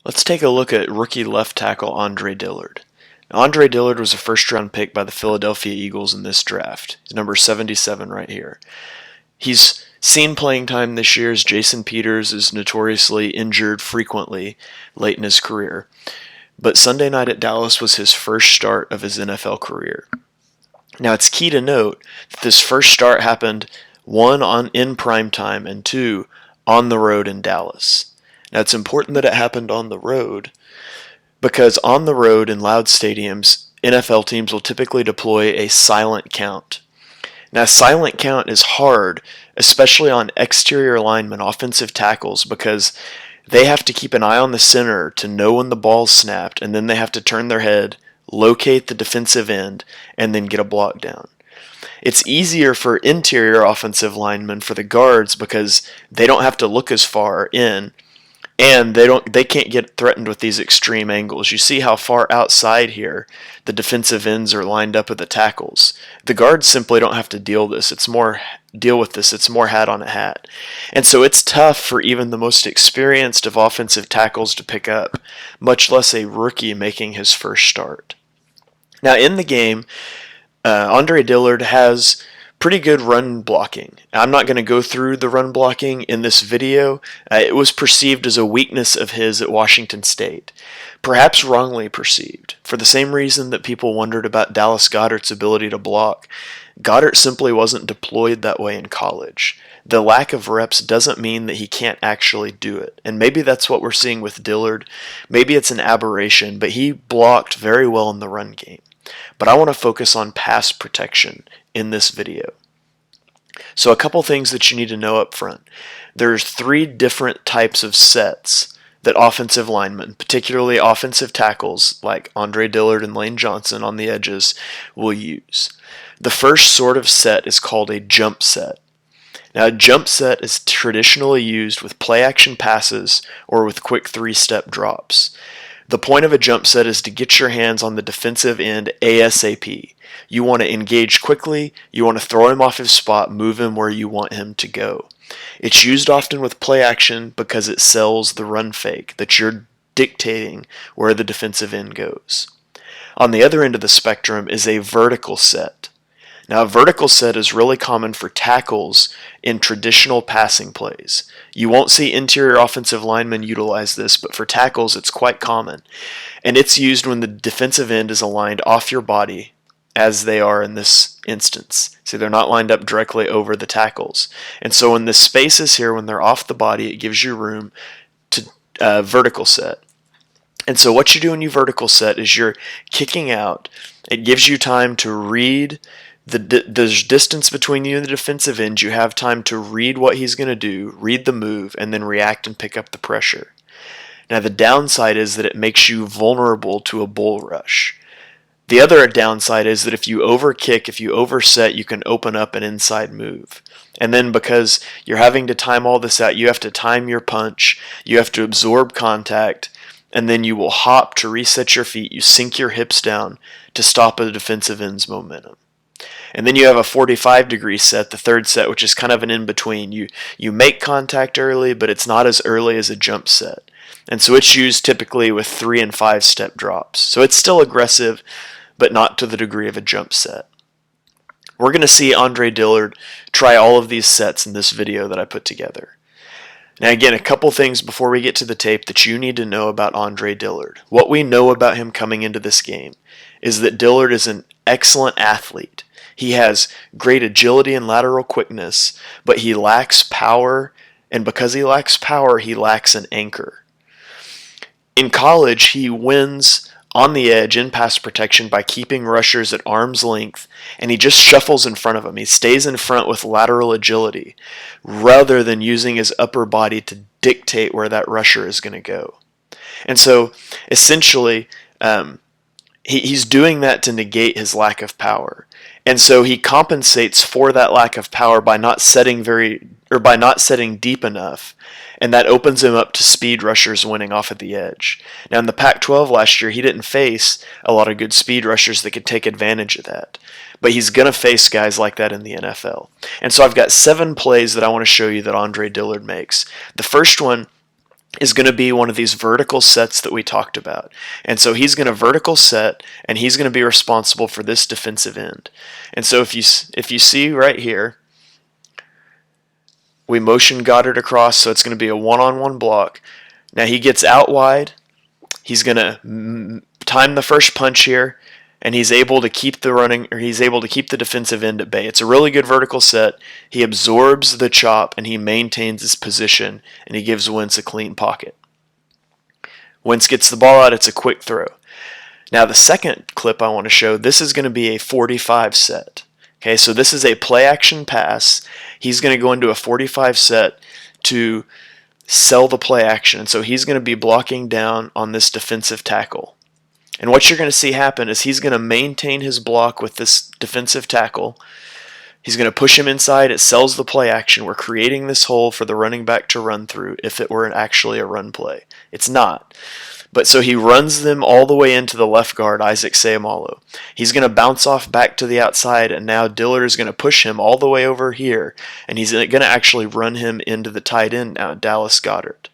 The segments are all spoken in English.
Let's take a look at rookie left tackle Andre Dillard. Now, Andre Dillard was a first-round pick by the Philadelphia Eagles in this draft. He's number 77 right here. He's seen playing time this year as Jason Peters is notoriously injured frequently late in his career. But Sunday night at Dallas was his first start of his NFL career. Now, it's key to note that this first start happened, one, in prime time, and two, on the road in Dallas. Now, it's important that it happened on the road because on the road in loud stadiums, NFL teams will typically deploy a silent count. Now, silent count is hard, especially on exterior linemen, offensive tackles, because they have to keep an eye on the center to know when the ball's snapped, and then they have to turn their head, locate the defensive end, and then get a block down. It's easier for interior offensive linemen, for the guards, because they don't have to look as far in, and they can't get threatened with these extreme angles. You see how far outside here the defensive ends are lined up with the tackles. The guards simply don't have to deal with this. It's more hat on a hat. And so it's tough for even the most experienced of offensive tackles to pick up, much less a rookie making his first start. Now in the game, Andre Dillard has pretty good run blocking. I'm not going to go through the run blocking in this video. It was perceived as a weakness of his at Washington State. Perhaps wrongly perceived. For the same reason that people wondered about Dallas Goedert's ability to block, Goedert simply wasn't deployed that way in college. The lack of reps doesn't mean that he can't actually do it. And maybe that's what we're seeing with Dillard. Maybe it's an aberration, but he blocked very well in the run game. But I want to focus on pass protection in this video. So a couple things that you need to know up front. There's 3 different types of sets that offensive linemen, particularly offensive tackles like Andre Dillard and Lane Johnson on the edges, will use. The first sort of set is called a jump set. Now, a jump set is traditionally used with play action passes or with quick 3-step drops. The point of a jump set is to get your hands on the defensive end ASAP. You want to engage quickly, you want to throw him off his spot, move him where you want him to go. It's used often with play action because it sells the run fake, that you're dictating where the defensive end goes. On the other end of the spectrum is a vertical set. Now, a vertical set is really common for tackles in traditional passing plays. You won't see interior offensive linemen utilize this, but for tackles it's quite common. And it's used when the defensive end is aligned off your body, as they are in this instance. See, they're not lined up directly over the tackles. And so when the space is here, when they're off the body, it gives you room to vertical set. And so what you do when you vertical set is you're kicking out. It gives you time to read the distance between you and the defensive end. You have time to read what he's going to do, read the move, and then react and pick up the pressure. Now the downside is that it makes you vulnerable to a bull rush. The other downside is that if you overkick, if you overset, you can open up an inside move. And then because you're having to time all this out, you have to time your punch, you have to absorb contact, and then you will hop to reset your feet. You sink your hips down to stop a defensive end's momentum. And then you have a 45-degree set, the third set, which is kind of an in-between. You make contact early, but it's not as early as a jump set. And so it's used typically with 3- and 5-step drops. So it's still aggressive, but not to the degree of a jump set. We're going to see Andre Dillard try all of these sets in this video that I put together. Now again, a couple things before we get to the tape that you need to know about Andre Dillard. What we know about him coming into this game is that Dillard is an excellent athlete. He has great agility and lateral quickness, but he lacks power, and because he lacks power, he lacks an anchor. In college, he wins on the edge in pass protection by keeping rushers at arm's length, and he just shuffles in front of them. He stays in front with lateral agility rather than using his upper body to dictate where that rusher is going to go. And so essentially he's doing that to negate his lack of power. And so he compensates for that lack of power by not setting deep enough, and that opens him up to speed rushers winning off at the edge. Now in the Pac-12 last year, he didn't face a lot of good speed rushers that could take advantage of that. But he's going to face guys like that in the NFL. And so I've got 7 plays that I want to show you that Andre Dillard makes. The first one is going to be one of these vertical sets that we talked about. And so he's going to vertical set, and he's going to be responsible for this defensive end. And so if you see right here, we motion Goddard across, so it's going to be a one-on-one block. Now he gets out wide. He's going to time the first punch here, and he's able to keep the defensive end at bay. It's a really good vertical set. He absorbs the chop, and he maintains his position, and he gives Wentz a clean pocket. Wentz gets the ball out. It's a quick throw. Now the second clip I want to show, this is going to be a 45 set. Okay, so this is a play action pass. He's going to go into a 45 set to sell the play action, and so he's going to be blocking down on this defensive tackle. And what you're going to see happen is he's going to maintain his block with this defensive tackle. He's going to push him inside. It sells the play action. We're creating this hole for the running back to run through if it were actually a run play. It's not. But so he runs them all the way into the left guard, Isaac Seumalo. He's going to bounce off back to the outside, and now Dillard is going to push him all the way over here, and he's going to actually run him into the tight end now, Dallas Goedert.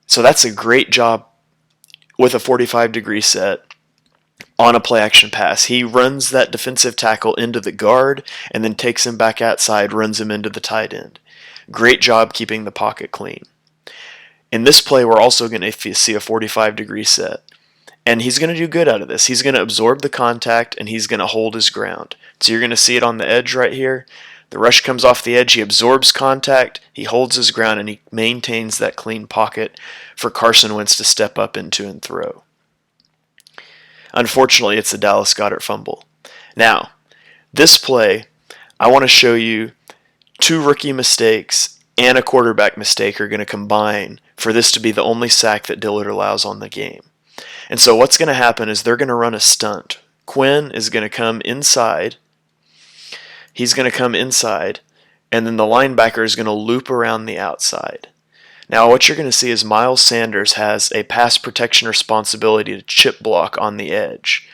So that's a great job with a 45-degree set on a play-action pass. He runs that defensive tackle into the guard and then takes him back outside, runs him into the tight end. Great job keeping the pocket clean. In this play, we're also going to see a 45-degree set. And he's going to do good out of this. He's going to absorb the contact, and he's going to hold his ground. So you're going to see it on the edge right here. The rush comes off the edge, he absorbs contact, he holds his ground, and he maintains that clean pocket for Carson Wentz to step up into and throw. Unfortunately, it's a Dallas Goedert fumble. Now, this play, I want to show you two rookie mistakes and a quarterback mistake are going to combine for this to be the only sack that Dillard allows on the game. And so what's going to happen is they're going to run a stunt. Quinn is going to come inside. He's going to come inside, and then the linebacker is going to loop around the outside. Now what you're going to see is Miles Sanders has a pass protection responsibility to chip block on the edge.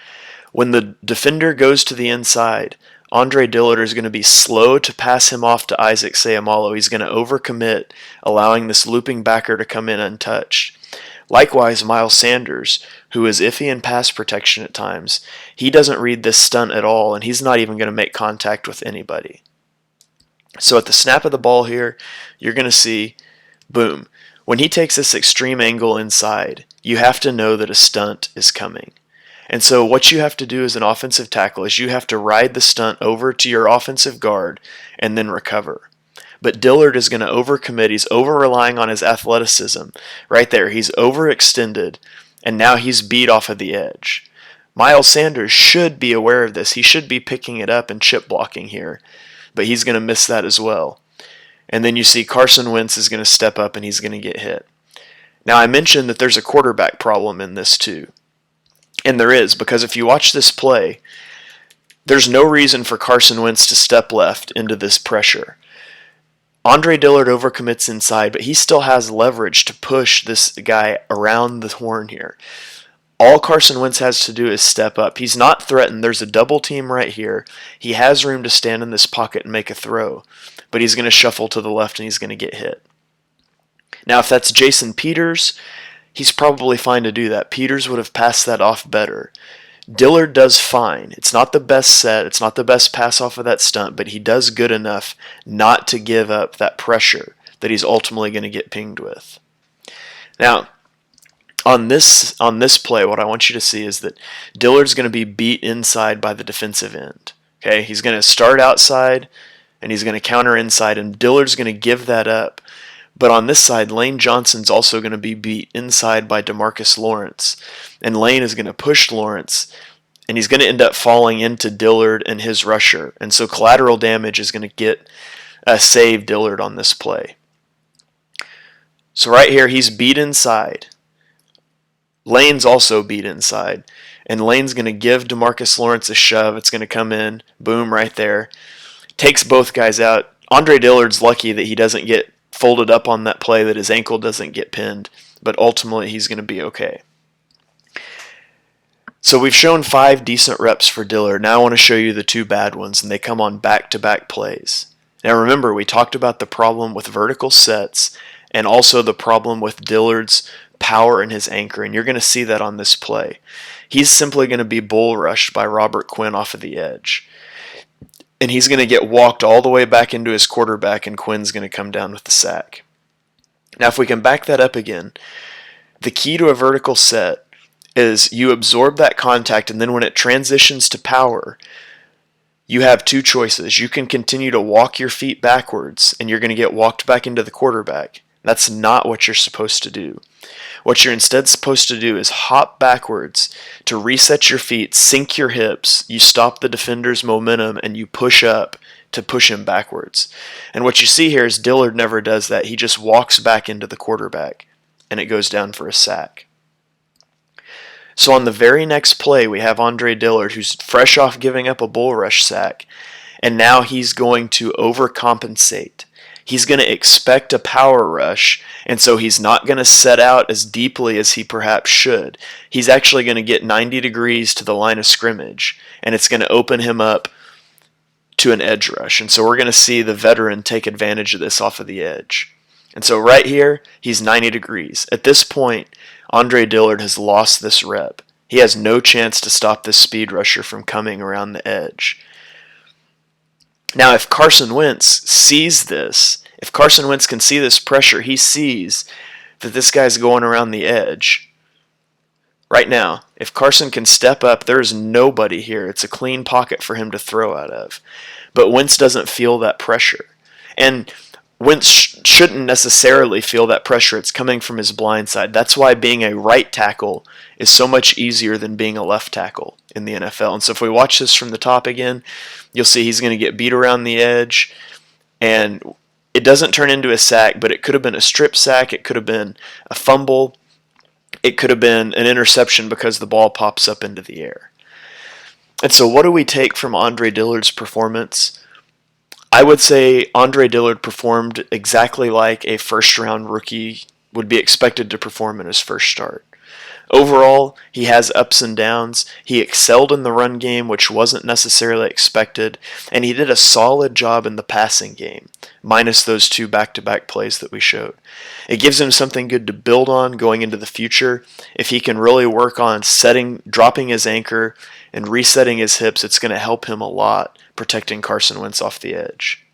When the defender goes to the inside, Andre Dillard is going to be slow to pass him off to Isaac Seumalo. He's going to overcommit, allowing this looping backer to come in untouched. Likewise, Miles Sanders, who is iffy in pass protection at times, he doesn't read this stunt at all, and he's not even going to make contact with anybody. So at the snap of the ball here, you're going to see, boom, when he takes this extreme angle inside, you have to know that a stunt is coming. And so what you have to do as an offensive tackle is you have to ride the stunt over to your offensive guard and then recover. But Dillard is going to overcommit. He's over-relying on his athleticism. Right there, he's overextended, and now he's beat off of the edge. Miles Sanders should be aware of this. He should be picking it up and chip blocking here, but he's going to miss that as well. And then you see Carson Wentz is going to step up, and he's going to get hit. Now, I mentioned that there's a quarterback problem in this too. And there is, because if you watch this play, there's no reason for Carson Wentz to step left into this pressure. Andre Dillard overcommits inside, but he still has leverage to push this guy around the horn here. All Carson Wentz has to do is step up. He's not threatened. There's a double team right here. He has room to stand in this pocket and make a throw, but he's going to shuffle to the left and he's going to get hit. Now, if that's Jason Peters, he's probably fine to do that. Peters would have passed that off better. Dillard does fine. It's not the best set. It's not the best pass off of that stunt, but he does good enough not to give up that pressure that he's ultimately going to get pinged with. Now, on this play, what I want you to see is that Dillard's going to be beat inside by the defensive end. Okay, he's going to start outside, and he's going to counter inside, and Dillard's going to give that up. But on this side, Lane Johnson's also going to be beat inside by DeMarcus Lawrence. And Lane is going to push Lawrence, and he's going to end up falling into Dillard and his rusher. And so collateral damage is going to save Dillard on this play. So right here, he's beat inside. Lane's also beat inside. And Lane's going to give DeMarcus Lawrence a shove. It's going to come in, boom, right there. Takes both guys out. Andre Dillard's lucky that he doesn't get folded up on that play, that his ankle doesn't get pinned, but ultimately he's going to be okay. So we've shown 5 decent reps for Dillard. Now I want to show you the 2 bad ones, and they come on back-to-back plays. Now remember, we talked about the problem with vertical sets and also the problem with Dillard's power in his anchor, and you're going to see that on this play. He's simply going to be bull rushed by Robert Quinn off of the edge. And he's going to get walked all the way back into his quarterback, and Quinn's going to come down with the sack. Now, if we can back that up again, the key to a vertical set is you absorb that contact, and then when it transitions to power, you have two choices. You can continue to walk your feet backwards, and you're going to get walked back into the quarterback. That's not what you're supposed to do. What you're instead supposed to do is hop backwards to reset your feet, sink your hips, you stop the defender's momentum, and you push up to push him backwards. And what you see here is Dillard never does that. He just walks back into the quarterback, and it goes down for a sack. So on the very next play, we have Andre Dillard, who's fresh off giving up a bull rush sack, and now he's going to overcompensate. He's going to expect a power rush, and so he's not going to set out as deeply as he perhaps should. He's actually going to get 90 degrees to the line of scrimmage, and it's going to open him up to an edge rush. And so we're going to see the veteran take advantage of this off of the edge. And so right here, he's 90 degrees. At this point, Andre Dillard has lost this rep. He has no chance to stop this speed rusher from coming around the edge. Now, if Carson Wentz sees this, if Carson Wentz can see this pressure, he sees that this guy's going around the edge. Right now, if Carson can step up, there's nobody here. It's a clean pocket for him to throw out of. But Wentz doesn't feel that pressure. And Wentz shouldn't necessarily feel that pressure. It's coming from his blind side. That's why being a right tackle is so much easier than being a left tackle in the NFL. And so if we watch this from the top again, you'll see he's going to get beat around the edge, and it doesn't turn into a sack, but it could have been a strip sack, it could have been a fumble, it could have been an interception because the ball pops up into the air. And so what do we take from Andre Dillard's performance? I would say Andre Dillard performed exactly like a first-round rookie would be expected to perform in his first start. Overall, he has ups and downs. He excelled in the run game, which wasn't necessarily expected, and he did a solid job in the passing game, minus those two back-to-back plays that we showed. It gives him something good to build on going into the future. If he can really work on dropping his anchor and resetting his hips, it's going to help him a lot protecting Carson Wentz off the edge.